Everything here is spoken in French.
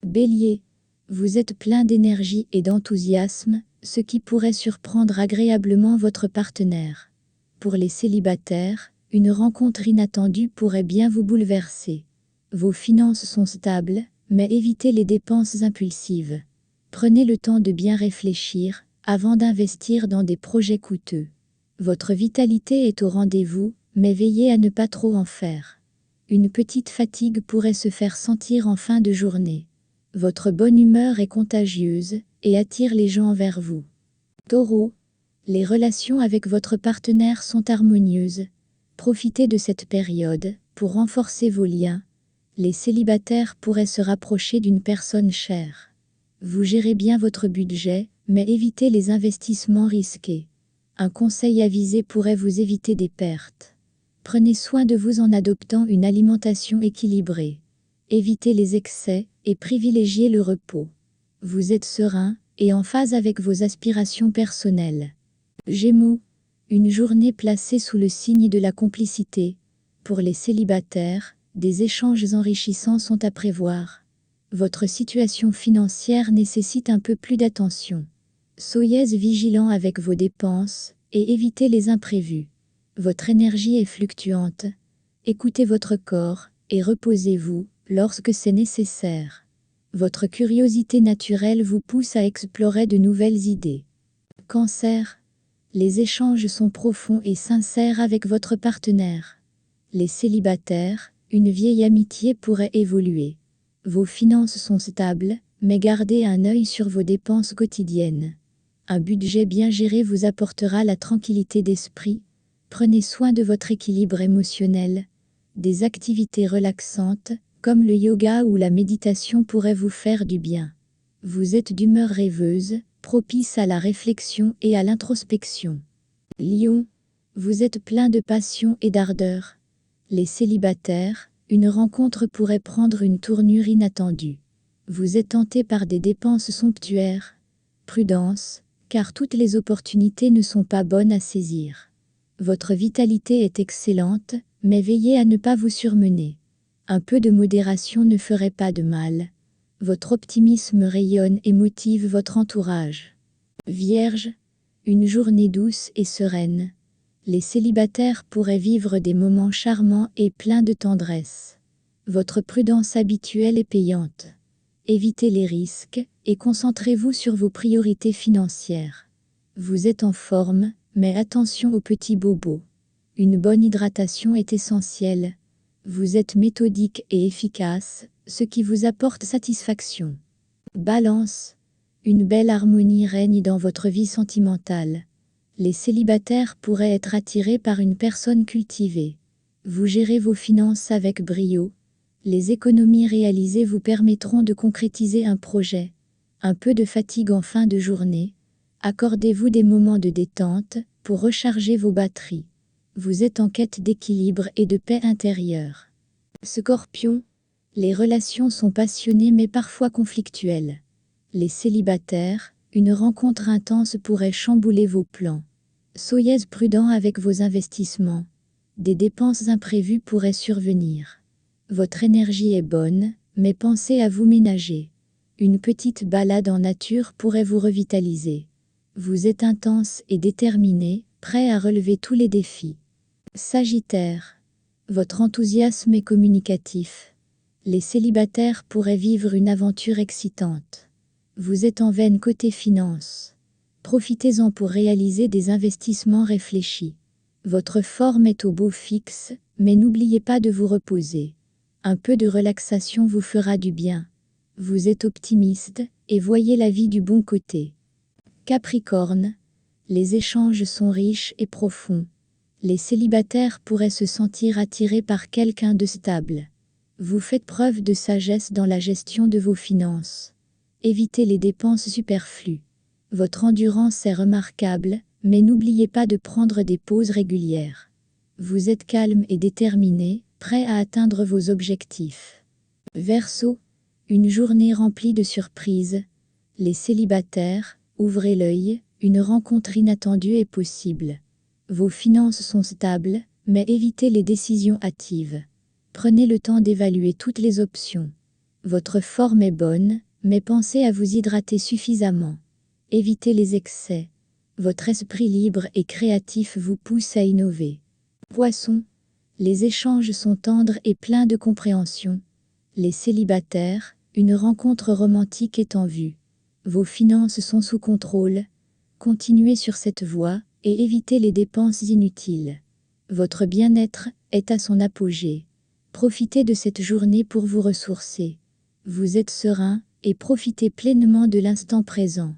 Bélier, vous êtes plein d'énergie et d'enthousiasme, ce qui pourrait surprendre agréablement votre partenaire. Pour les célibataires, une rencontre inattendue pourrait bien vous bouleverser. Vos finances sont stables, mais évitez les dépenses impulsives. Prenez le temps de bien réfléchir, avant d'investir dans des projets coûteux. Votre vitalité est au rendez-vous, mais veillez à ne pas trop en faire. Une petite fatigue pourrait se faire sentir en fin de journée. Votre bonne humeur est contagieuse et attire les gens vers vous. Taureau, les relations avec votre partenaire sont harmonieuses. Profitez de cette période pour renforcer vos liens. Les célibataires pourraient se rapprocher d'une personne chère. Vous gérez bien votre budget, mais évitez les investissements risqués. Un conseil avisé pourrait vous éviter des pertes. Prenez soin de vous en adoptant une alimentation équilibrée. Évitez les excès et privilégiez le repos. Vous êtes serein et en phase avec vos aspirations personnelles. Gémeaux, une journée placée sous le signe de la complicité. Pour les célibataires, des échanges enrichissants sont à prévoir. Votre situation financière nécessite un peu plus d'attention. Soyez vigilant avec vos dépenses et évitez les imprévus. Votre énergie est fluctuante. Écoutez votre corps et reposez-vous lorsque c'est nécessaire. Votre curiosité naturelle vous pousse à explorer de nouvelles idées. Cancer, les échanges sont profonds et sincères avec votre partenaire. Les célibataires, une vieille amitié pourrait évoluer. Vos finances sont stables, mais gardez un œil sur vos dépenses quotidiennes. Un budget bien géré vous apportera la tranquillité d'esprit. Prenez soin de votre équilibre émotionnel. Des activités relaxantes, comme le yoga ou la méditation pourraient vous faire du bien. Vous êtes d'humeur rêveuse, propice à la réflexion et à l'introspection. Lion, vous êtes plein de passion et d'ardeur. Les célibataires, une rencontre pourrait prendre une tournure inattendue. Vous êtes tenté par des dépenses somptuaires. Prudence, car toutes les opportunités ne sont pas bonnes à saisir. Votre vitalité est excellente, mais veillez à ne pas vous surmener. Un peu de modération ne ferait pas de mal. Votre optimisme rayonne et motive votre entourage. Vierge, une journée douce et sereine. Les célibataires pourraient vivre des moments charmants et pleins de tendresse. Votre prudence habituelle est payante. Évitez les risques et concentrez-vous sur vos priorités financières. Vous êtes en forme, mais attention aux petits bobos. Une bonne hydratation est essentielle. Vous êtes méthodique et efficace, ce qui vous apporte satisfaction. Balance, une belle harmonie règne dans votre vie sentimentale. Les célibataires pourraient être attirés par une personne cultivée. Vous gérez vos finances avec brio. Les économies réalisées vous permettront de concrétiser un projet. Un peu de fatigue en fin de journée. Accordez-vous des moments de détente pour recharger vos batteries. Vous êtes en quête d'équilibre et de paix intérieure. Scorpion, les relations sont passionnées mais parfois conflictuelles. Les célibataires, une rencontre intense pourrait chambouler vos plans. Soyez prudent avec vos investissements. Des dépenses imprévues pourraient survenir. Votre énergie est bonne, mais pensez à vous ménager. Une petite balade en nature pourrait vous revitaliser. Vous êtes intense et déterminé, prêt à relever tous les défis. Sagittaire, votre enthousiasme est communicatif. Les célibataires pourraient vivre une aventure excitante. Vous êtes en veine côté finance. Profitez-en pour réaliser des investissements réfléchis. Votre forme est au beau fixe, mais n'oubliez pas de vous reposer. Un peu de relaxation vous fera du bien. Vous êtes optimiste et voyez la vie du bon côté. Capricorne, les échanges sont riches et profonds. Les célibataires pourraient se sentir attirés par quelqu'un de stable. Vous faites preuve de sagesse dans la gestion de vos finances. Évitez les dépenses superflues. Votre endurance est remarquable, mais n'oubliez pas de prendre des pauses régulières. Vous êtes calme et déterminé, prêt à atteindre vos objectifs. Verseau, une journée remplie de surprises. Les célibataires, ouvrez l'œil, une rencontre inattendue est possible. Vos finances sont stables, mais évitez les décisions hâtives. Prenez le temps d'évaluer toutes les options. Votre forme est bonne, mais pensez à vous hydrater suffisamment. Évitez les excès. Votre esprit libre et créatif vous pousse à innover. Poisson, les échanges sont tendres et pleins de compréhension. Les célibataires, une rencontre romantique est en vue. Vos finances sont sous contrôle. Continuez sur cette voie et évitez les dépenses inutiles. Votre bien-être est à son apogée. Profitez de cette journée pour vous ressourcer. Vous êtes serein et profitez pleinement de l'instant présent.